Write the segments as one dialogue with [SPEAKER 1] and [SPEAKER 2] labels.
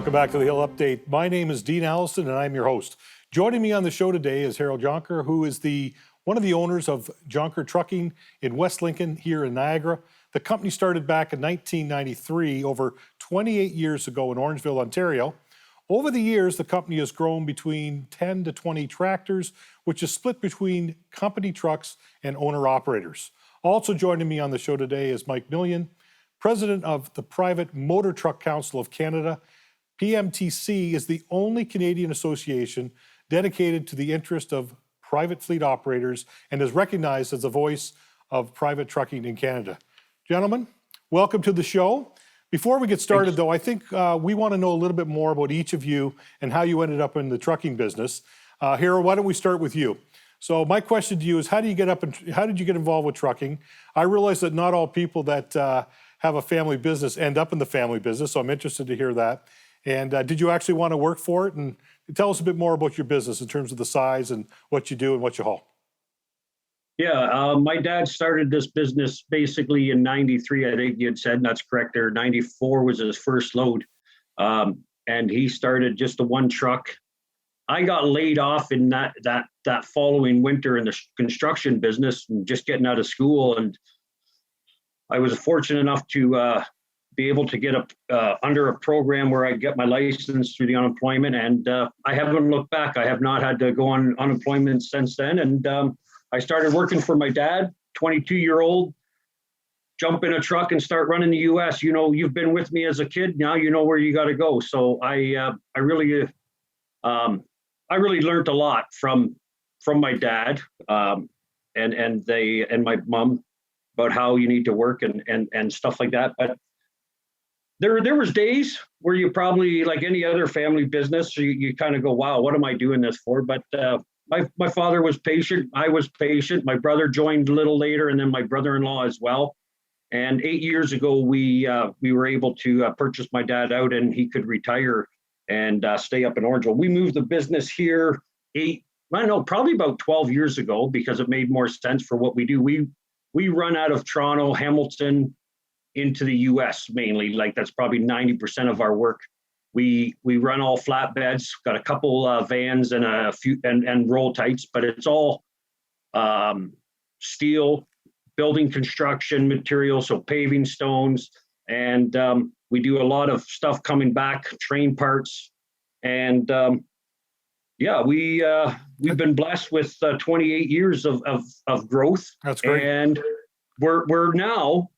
[SPEAKER 1] Welcome back to the Hill Update. My name is Dean Allison, and I'm your host. Joining me on the show today is Harold Jonker, who is one of the owners of Jonker Trucking in West Lincoln here in Niagara. The company started back in 1993, over 28 years ago in Orangeville, Ontario. Over the years, the company has grown between 10 to 20 tractors, which is split between company trucks and owner-operators. Also joining me on the show today is Mike Millian, president of the Private Motor Truck Council of Canada. PMTC is the only Canadian association dedicated to the interest of private fleet operators and is recognized as the voice of private trucking in Canada. Gentlemen, welcome to the show. Before we get started, though, I think we want to know a little bit more about each of you and how you ended up in the trucking business. Harold, why don't we start with you? So my question to you is, how did you get involved with trucking? I realize that not all people that have a family business end up in the family business, so I'm interested to hear that. And did you actually want to work for it? And tell us a bit more about your business in terms of the size and what you do and what you haul.
[SPEAKER 2] Yeah, my dad started this business basically in 93, I think you had said, and that's correct there. 94 was his first load. And he started just the one truck. I got laid off in that following winter in the construction business and just getting out of school. And I was fortunate enough to be able to get under a program where I get my license through the unemployment, and I haven't looked back. I have not had to go on unemployment since then, and I started working for my dad, 22-year-old, jump in a truck and start running the U.S. You know, you've been with me as a kid, now you know where you got to go. So I really learned a lot from my dad and my mom about how you need to work and stuff like that. But there was days where you probably, like any other family business, you kind of go, wow, what am I doing this for? But my father was patient. I was patient. My brother joined a little later, and then my brother-in-law as well. And 8 years ago, we were able to purchase my dad out, and he could retire and stay up in Orangeville. We moved the business here probably about 12 years ago, because it made more sense for what we do. We run out of Toronto, Hamilton, into the U.S. mainly. Like, that's probably 90% of our work. We run all flatbeds, got a couple vans and a few and roll tights, but it's all steel, building construction material, so paving stones, and we do a lot of stuff coming back, train parts, and we've been blessed with 28 years of growth.
[SPEAKER 1] That's great.
[SPEAKER 2] And we're now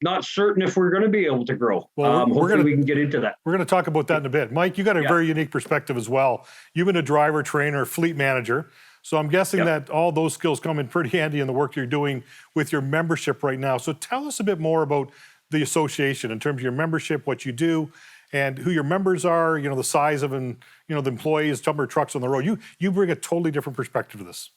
[SPEAKER 2] not certain if we're going to be able to grow.
[SPEAKER 1] Well,
[SPEAKER 2] hopefully we can get into that.
[SPEAKER 1] We're going to talk about that in a bit. Mike, you got a very unique perspective as well. You've been a driver, trainer, fleet manager. So I'm guessing that all those skills come in pretty handy in the work you're doing with your membership right now. So tell us a bit more about the association in terms of your membership, what you do, and who your members are, you know, the size of the employees, number of trucks on the road. You bring a totally different perspective to this.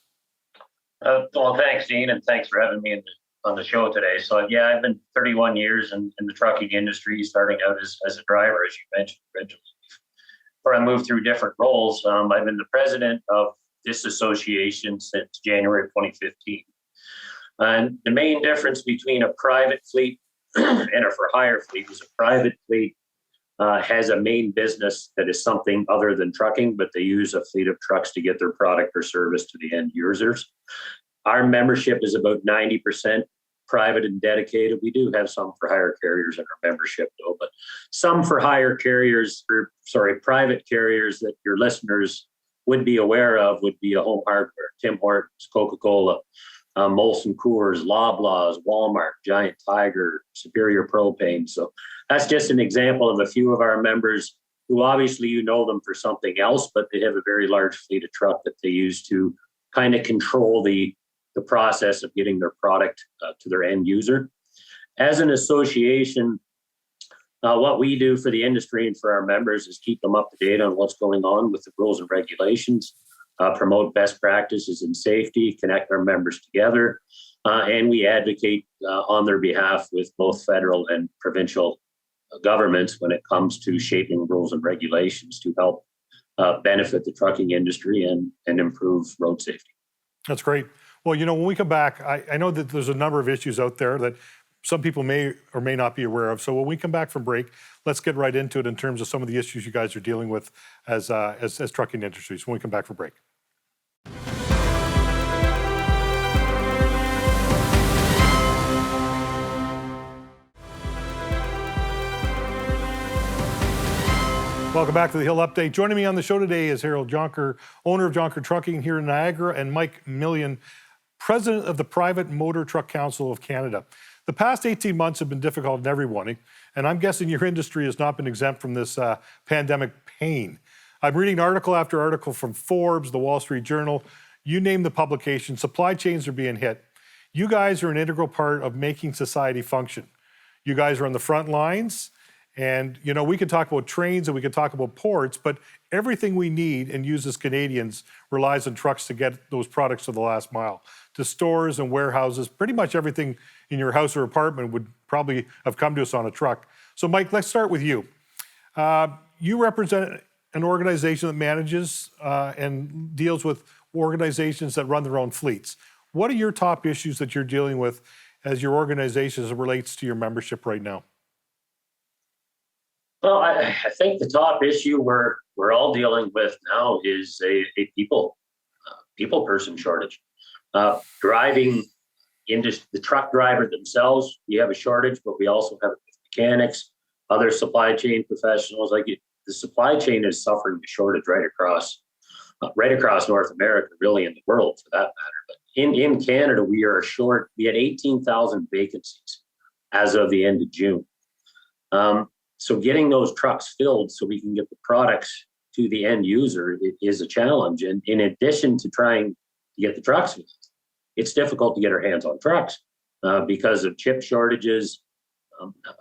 [SPEAKER 3] Well, thanks, Dean, and thanks for having me on the show today. So yeah, I've been 31 years in the trucking industry, starting out as a driver, as you mentioned originally. Before I moved through different roles, I've been the president of this association since January 2015. And the main difference between a private fleet and a for-hire fleet is a private fleet has a main business that is something other than trucking, but they use a fleet of trucks to get their product or service to the end users. Our membership is about 90% private and dedicated. We do have some for hire carriers in our membership, though, but some for hire carriers, private carriers that your listeners would be aware of would be a Home Hardware, Tim Hortons, Coca-Cola, Molson Coors, Loblaws, Walmart, Giant Tiger, Superior Propane. So that's just an example of a few of our members who obviously you know them for something else, but they have a very large fleet of truck that they use to kind of control the process of getting their product to their end user. As an association, what we do for the industry and for our members is keep them up to date on what's going on with the rules and regulations, promote best practices in safety, connect our members together, and we advocate on their behalf with both federal and provincial governments when it comes to shaping rules and regulations to help benefit the trucking industry and improve road safety.
[SPEAKER 1] That's great. Well, you know, when we come back, I know that there's a number of issues out there that some people may or may not be aware of. So when we come back from break, let's get right into it in terms of some of the issues you guys are dealing with as trucking industries when we come back from break. Welcome back to the Hill Update. Joining me on the show today is Harold Jonker, owner of Jonker Trucking here in Niagara, and Mike Millian, president of the Private Motor Truck Council of Canada. The past 18 months have been difficult on everyone, and I'm guessing your industry has not been exempt from this pandemic pain. I'm reading article after article from Forbes, the Wall Street Journal, you name the publication, supply chains are being hit. You guys are an integral part of making society function. You guys are on the front lines. And, you know, we can talk about trains and we can talk about ports, but everything we need and use as Canadians relies on trucks to get those products to the last mile, to stores and warehouses. Pretty much everything in your house or apartment would probably have come to us on a truck. So, Mike, let's start with you. You represent an organization that manages and deals with organizations that run their own fleets. What are your top issues that you're dealing with as your organization as it relates to your membership right now?
[SPEAKER 3] Well, I think the top issue we're all dealing with now is a people person shortage. Driving industry, the truck driver themselves, we have a shortage, but we also have mechanics, other supply chain professionals. Like the supply chain is suffering a shortage right across North America, really in the world for that matter. But in Canada, we are short. We had 18,000 vacancies as of the end of June. So getting those trucks filled so we can get the products to the end user is a challenge. And in addition to trying to get the trucks filled, it's difficult to get our hands on trucks because of chip shortages,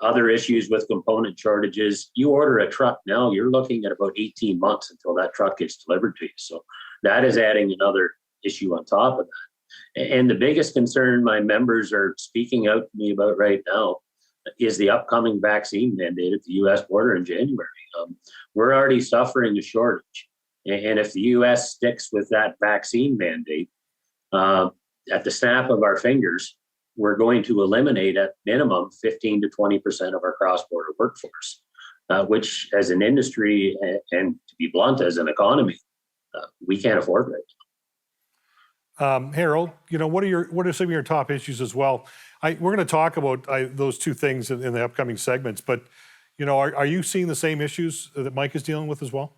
[SPEAKER 3] other issues with component shortages. You order a truck now, you're looking at about 18 months until that truck gets delivered to you. So that is adding another issue on top of that. And the biggest concern my members are speaking out to me about right now is the upcoming vaccine mandate at the U.S. border in January. We're already suffering a shortage. And if the U.S. sticks with that vaccine mandate, at the snap of our fingers, we're going to eliminate at minimum 15 to 20% of our cross-border workforce, which as an industry and to be blunt, as an economy, we can't afford right now.
[SPEAKER 1] Harold, you know, what are some of your top issues as well? We're going to talk about those two things in the upcoming segments, but you know, are you seeing the same issues that Mike is dealing with as well?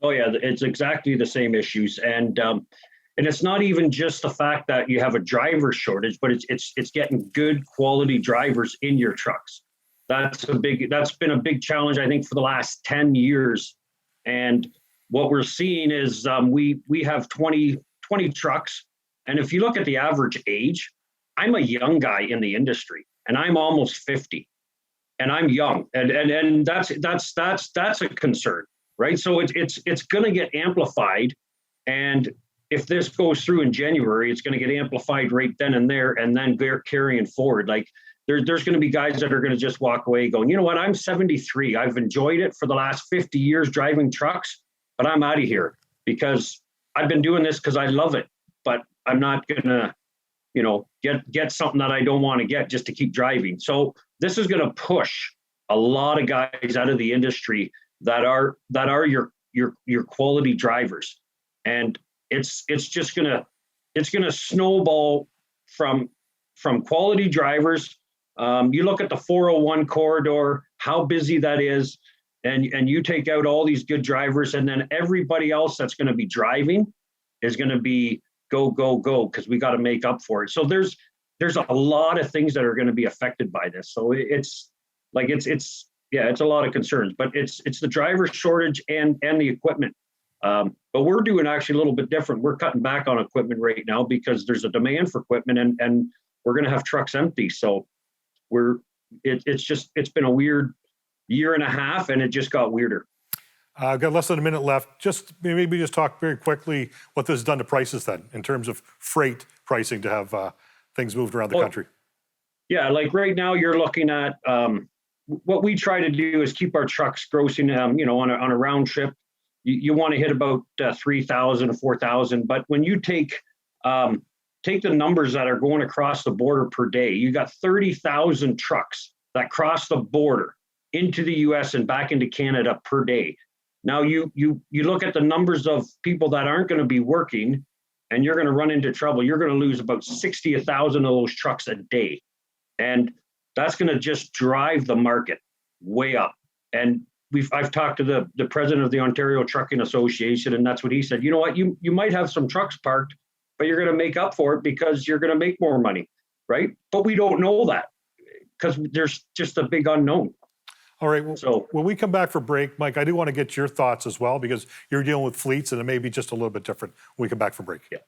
[SPEAKER 2] Oh yeah, it's exactly the same issues, and it's not even just the fact that you have a driver shortage, but it's getting good quality drivers in your trucks. That's been a big challenge, I think, for the last 10 years. And what we're seeing is we have 20 trucks, and if you look at the average age, I'm a young guy in the industry, and I'm almost 50, and I'm young, and that's a concern, right? So it's going to get amplified, and if this goes through in January, it's going to get amplified right then and there, and then carrying forward. Like there's going to be guys that are going to just walk away going, you know what? I'm 73. I've enjoyed it for the last 50 years driving trucks, but I'm out of here because I've been doing this because I love it. But I'm not going to, you know, get something that I don't want to get just to keep driving. So this is going to push a lot of guys out of the industry that are your quality drivers, and it's gonna snowball from quality drivers. You look at the 401 corridor, how busy that is, and you take out all these good drivers, and then everybody else that's going to be driving is going to be go because we got to make up for it. So there's a lot of things that are going to be affected by this. So it's a lot of concerns, but it's the driver shortage and the equipment. But we're doing actually a little bit different. We're cutting back on equipment right now because there's a demand for equipment, and we're going to have trucks empty. So it's been a weird year and a half, and it just got weirder.
[SPEAKER 1] I've got less than a minute left. Maybe just talk very quickly what this has done to prices then, in terms of freight pricing to have things moved around the country.
[SPEAKER 2] Yeah, like right now you're looking at what we try to do is keep our trucks grossing, on a round trip. You want to hit about 3,000 or 4,000, but when you take take the numbers that are going across the border per day. You got 30,000 trucks that cross the border into the US and back into Canada per day. Now you look at the numbers of people that aren't going to be working, and you're going to run into trouble. You're going to lose about 60,000 of those trucks a day. And that's going to just drive the market way up. And I've talked to the president of the Ontario Trucking Association, and that's what he said. You know what? You might have some trucks parked, but you're going to make up for it because you're going to make more money, right? But we don't know that because there's just a big unknown.
[SPEAKER 1] All right. Well,
[SPEAKER 2] So
[SPEAKER 1] when we come back for break, Mike, I do want to get your thoughts as well, because you're dealing with fleets and it may be just a little bit different when we come back for break.
[SPEAKER 2] Yeah.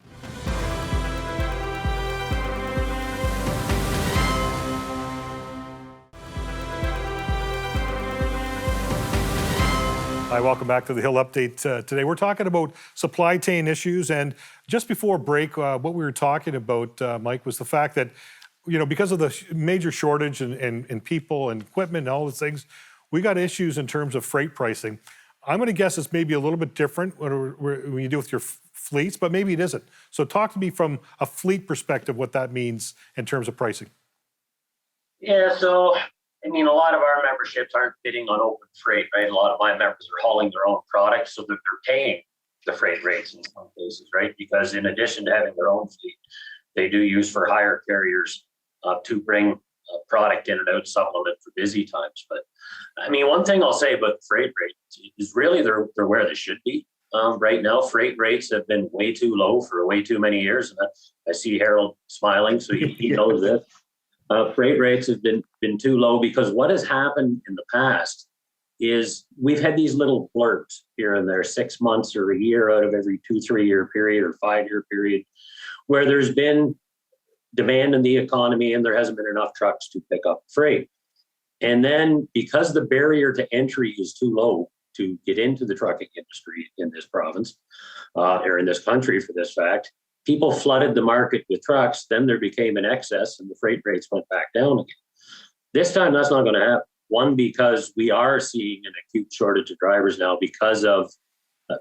[SPEAKER 1] Hi, welcome back to the Hill Update. Today we're talking about supply chain issues, and just before break, what we were talking about, Mike, was the fact that, you know, because of the major shortage in people and equipment and all these things, we got issues in terms of freight pricing. I'm going to guess it's maybe a little bit different when you deal with your fleets, but maybe it isn't. So talk to me from a fleet perspective what that means in terms of pricing.
[SPEAKER 3] Yeah, so I mean, a lot of our memberships aren't bidding on open freight, right? A lot of my members are hauling their own products, so that they're paying the freight rates in some cases, right? Because in addition to having their own fleet, they do use for hire carriers to bring product in and out, supplement for busy times. But I mean, one thing I'll say about freight rates is really they're where they should be. Right now, freight rates have been way too low for way too many years. And I see Harold smiling, so he knows this. Freight rates have been too low because what has happened in the past is we've had these little blurbs here and there, 6 months or a year out of every 2-3 year period or 5-year period, where there's been demand in the economy and there hasn't been enough trucks to pick up freight. And then because the barrier to entry is too low to get into the trucking industry in this province, or in this country for this fact, people flooded the market with trucks, then there became an excess and the freight rates went back down again. This time that's not going to happen. One, because we are seeing an acute shortage of drivers now because of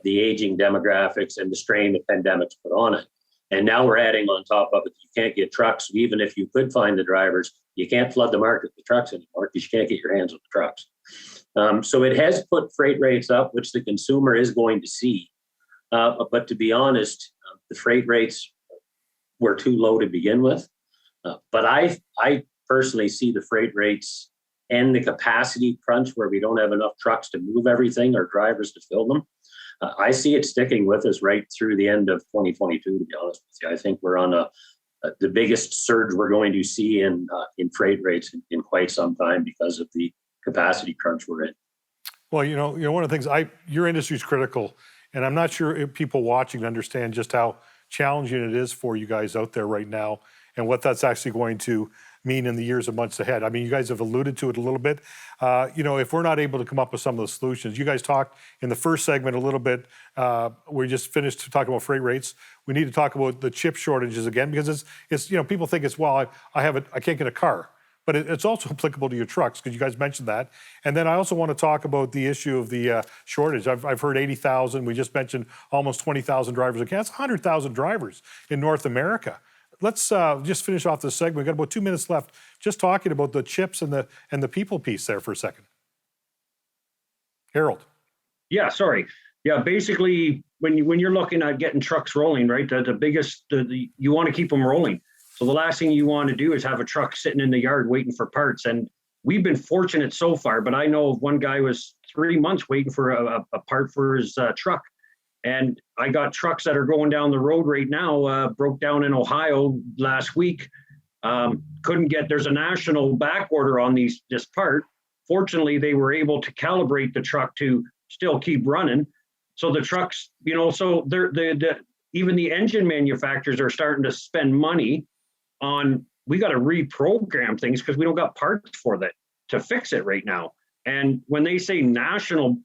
[SPEAKER 3] the aging demographics and the strain the pandemic's put on it. And now we're adding on top of it, you can't get trucks. Even if you could find the drivers, you can't flood the market with trucks anymore because you can't get your hands on the trucks. So it has put freight rates up, which the consumer is going to see. But to be honest, the freight rates were too low to begin with. But I personally see the freight rates and the capacity crunch where we don't have enough trucks to move everything or drivers to fill them. I see it sticking with us right through the end of 2022, to be honest with you. I think we're on the biggest surge we're going to see in freight rates in quite some time because of the capacity crunch we're in.
[SPEAKER 1] Well, you know, one of the things your industry is critical, and I'm not sure if people watching understand just how challenging it is for you guys out there right now and what that's actually going to mean in the years and months ahead. I mean, you guys have alluded to it a little bit. You know, if we're not able to come up with some of the solutions, you guys talked in the first segment a little bit, we just finished talking about freight rates. We need to talk about the chip shortages again, because it's you know, people think it's, well, I can't get a car. But it's also applicable to your trucks, because you guys mentioned that. And then I also want to talk about the issue of the shortage. I've heard 80,000. We just mentioned almost 20,000 drivers in Canada. That's 100,000 drivers in North America. Let's just finish off this segment. We've got about 2 minutes left, just talking about the chips and the people piece there for a second. Harold.
[SPEAKER 2] Yeah, sorry. Yeah, basically, when you're looking at getting trucks rolling, right, you want to keep them rolling. So the last thing you want to do is have a truck sitting in the yard waiting for parts. And we've been fortunate so far, but I know of one guy was 3 months waiting for a part for his truck. And I got trucks that are going down the road right now, broke down in Ohio last week. There's a national back order on this part. Fortunately, they were able to calibrate the truck to still keep running. So the trucks, you know, so even the engine manufacturers are starting to spend money on, we got to reprogram things because we don't got parts for that to fix it right now. And when they say national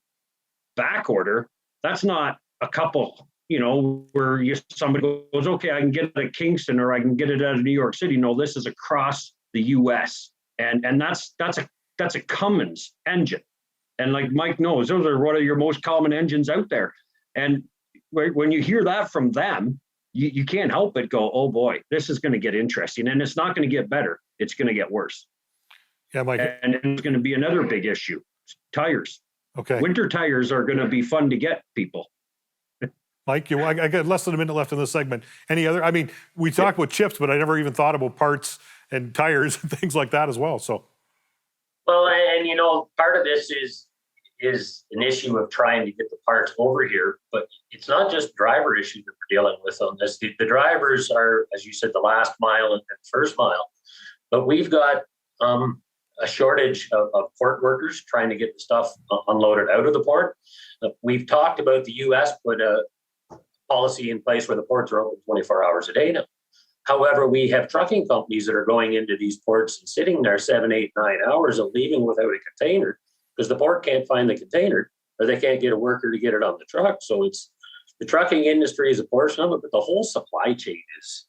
[SPEAKER 2] back order, that's not a couple, you know, where somebody goes, okay, I can get it at Kingston or I can get it out of New York City. No, this is across the US. And that's a Cummins engine. And like Mike knows, those are one of your most common engines out there. And when you hear that from them, you can't help but go, oh boy, this is going to get interesting. And it's not going to get better. It's going to get worse.
[SPEAKER 1] Yeah, Mike.
[SPEAKER 2] And it's going to be another big issue. Tires.
[SPEAKER 1] Okay.
[SPEAKER 2] Winter tires are going to be fun to get, people.
[SPEAKER 1] Mike, I got less than a minute left in this segment. Any other? I mean, we talked about chips, but I never even thought about parts and tires and things like that as well. So,
[SPEAKER 3] Well, and you know, part of this is an issue of trying to get the parts over here, but it's not just driver issue that we're dealing with on this. The drivers are, as you said, the last mile and first mile, but we've got a shortage of port workers trying to get the stuff unloaded out of the port. We've talked about the U.S. put a policy in place where the ports are open 24 hours a day now. However, we have trucking companies that are going into these ports and sitting there 7, 8, 9 hours and leaving without a container because the port can't find the container or they can't get a worker to get it on the truck. So it's the trucking industry is a portion of it, but the whole supply chain is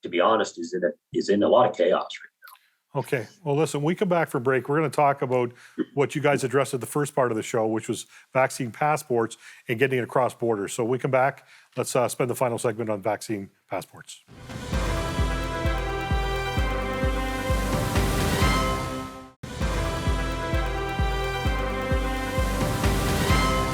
[SPEAKER 3] to be honest, is in a lot of chaos right now.
[SPEAKER 1] okay. Well, listen, when we come back from break, we're going to talk about what you guys addressed at the first part of the show, which was vaccine passports and getting it across borders. So when we come back, let's spend the final segment on vaccine passports.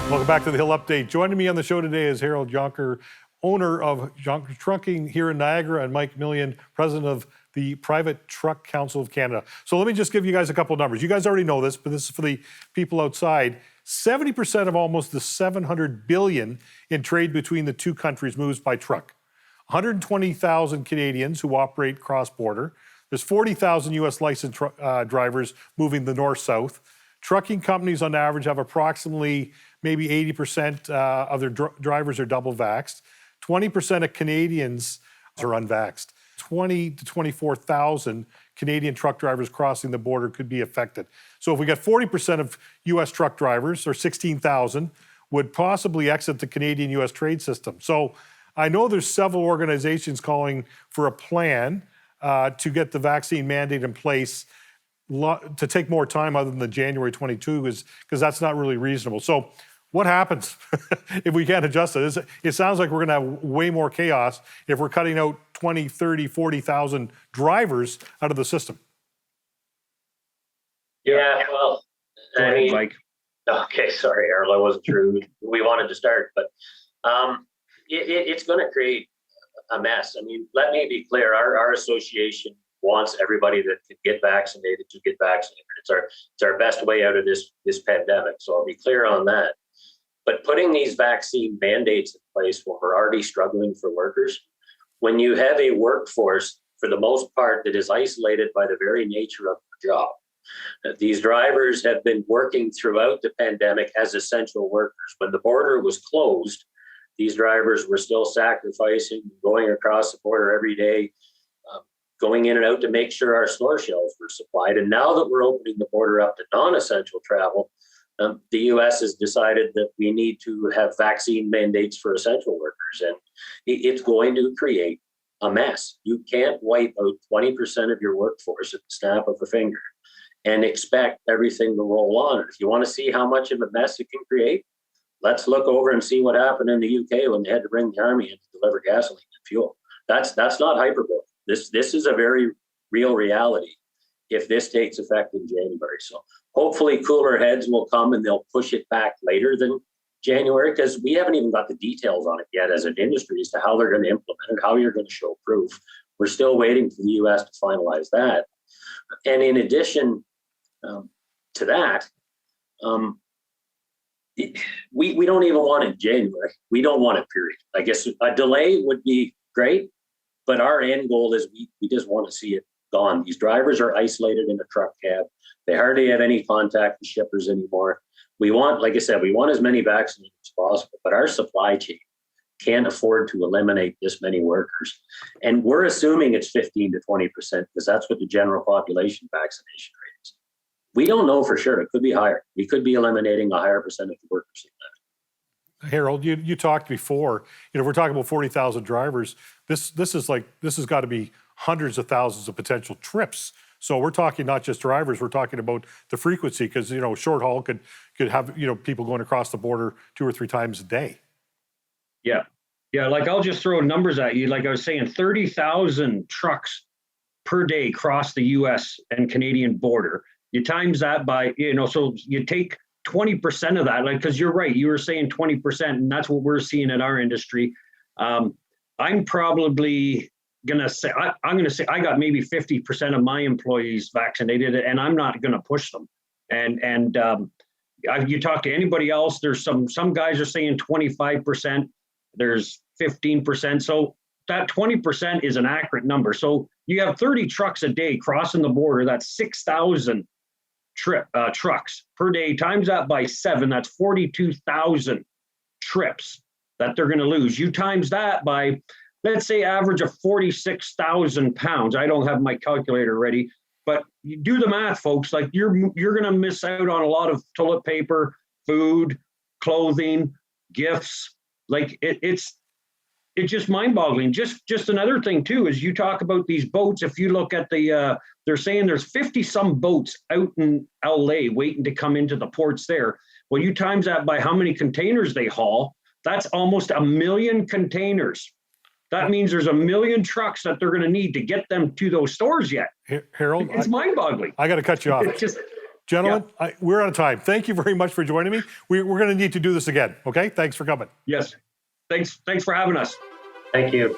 [SPEAKER 1] Welcome back to the Hill Update. Joining me on the show today is Harold Jonker, owner of Jonker Trucking here in Niagara, and Mike Millian, president of the Private Truck Council of Canada. So let me just give you guys a couple of numbers. You guys already know this, but this is for the people outside. 70% of almost the $700 billion in trade between the two countries moves by truck. 120,000 Canadians who operate cross-border. There's 40,000 U.S. licensed drivers moving the north-south. Trucking companies on average have approximately maybe 80% of their drivers are double vaxxed. 20% of Canadians are unvaxxed. 20 to 24,000 Canadian truck drivers crossing the border could be affected. So if we got 40% of U.S. truck drivers, or 16,000, would possibly exit the Canadian-U.S. trade system. So I know there's several organizations calling for a plan to get the vaccine mandate in place to take more time other than the January 22, because that's not really reasonable. So what happens if we can't adjust it? It sounds like we're going to have way more chaos if we're cutting out 20, 30, 40,000 drivers out of the system.
[SPEAKER 3] Yeah, well,
[SPEAKER 2] Go
[SPEAKER 3] I
[SPEAKER 2] ahead,
[SPEAKER 3] mean,
[SPEAKER 2] Mike.
[SPEAKER 3] okay, sorry, Errol, I wasn't sure we wanted to start, but it's going to create a mess. I mean, let me be clear. Our association wants everybody that can get vaccinated to get vaccinated. It's our best way out of this pandemic. So I'll be clear on that. But putting these vaccine mandates in place when we're already struggling for workers, when you have a workforce, for the most part, that is isolated by the very nature of their job. These drivers have been working throughout the pandemic as essential workers. When the border was closed, these drivers were still sacrificing, going across the border every day, going in and out to make sure our store shelves were supplied. And now that we're opening the border up to non-essential travel, the U.S. has decided that we need to have vaccine mandates for essential workers. And it's going to create a mess. You can't wipe out 20% of your workforce at the snap of a finger and expect everything to roll on. If you want to see how much of a mess it can create, let's look over and see what happened in the UK when they had to bring the army in to deliver gasoline and fuel. That's not hyperbole. This is a very real reality if this takes effect in January. So hopefully cooler heads will come and they'll push it back later than January, because we haven't even got the details on it yet as an industry as to how they're going to implement it, how you're going to show proof. We're still waiting for the U.S. to finalize that. And in addition to that, we don't even want it in January. We don't want it, period. I guess a delay would be great, but our end goal is we just want to see it gone. These drivers are isolated in a truck cab. They hardly have any contact with shippers anymore. We want, like I said, we want as many vaccinated as possible, but our supply chain can't afford to eliminate this many workers. And we're assuming it's 15 to 20% because that's what the general population vaccination rate is. We don't know for sure. It could be higher. We could be eliminating a higher percentage of workers than that.
[SPEAKER 1] Harold, you talked before, we're talking about 40,000 drivers. This has got to be hundreds of thousands of potential trips. So we're talking not just drivers, we're talking about the frequency, because, short haul could have, people going across the border 2 or 3 times a day.
[SPEAKER 2] Yeah. Yeah, like I'll just throw numbers at you. Like I was saying, 30,000 trucks per day cross the US and Canadian border. You times that by, so you take 20% of that, like, because you're right, you were saying 20%, and that's what we're seeing in our industry. I'm probably gonna say I'm gonna say I got maybe 50% of my employees vaccinated, and I'm not gonna push them. And you talk to anybody else, there's some guys are saying 25%, there's 15%. So that 20% is an accurate number. So you have 30 trucks a day crossing the border. That's 6,000 trucks per day. Times that by 7, that's 42,000 trips that they're going to lose. You times that by, let's say, average of 46,000 pounds. I don't have my calculator ready, but you do the math, folks. Like you're going to miss out on a lot of toilet paper, food, clothing, gifts. Like it's just mind-boggling. Just another thing too is you talk about these boats. If you look at the, they're saying there's 50 some boats out in LA waiting to come into the ports there. Well, you times that by how many containers they haul. That's almost 1 million containers. That means there's 1 million trucks that they're going to need to get them to those stores yet.
[SPEAKER 1] Harold,
[SPEAKER 2] It's mind-boggling.
[SPEAKER 1] I got to cut you off.
[SPEAKER 2] It's just,
[SPEAKER 1] Gentlemen, we're out of time. Thank you very much for joining me. We're going to need to do this again. Okay. Thanks for coming.
[SPEAKER 2] yes. Thanks for having us.
[SPEAKER 3] Thank you.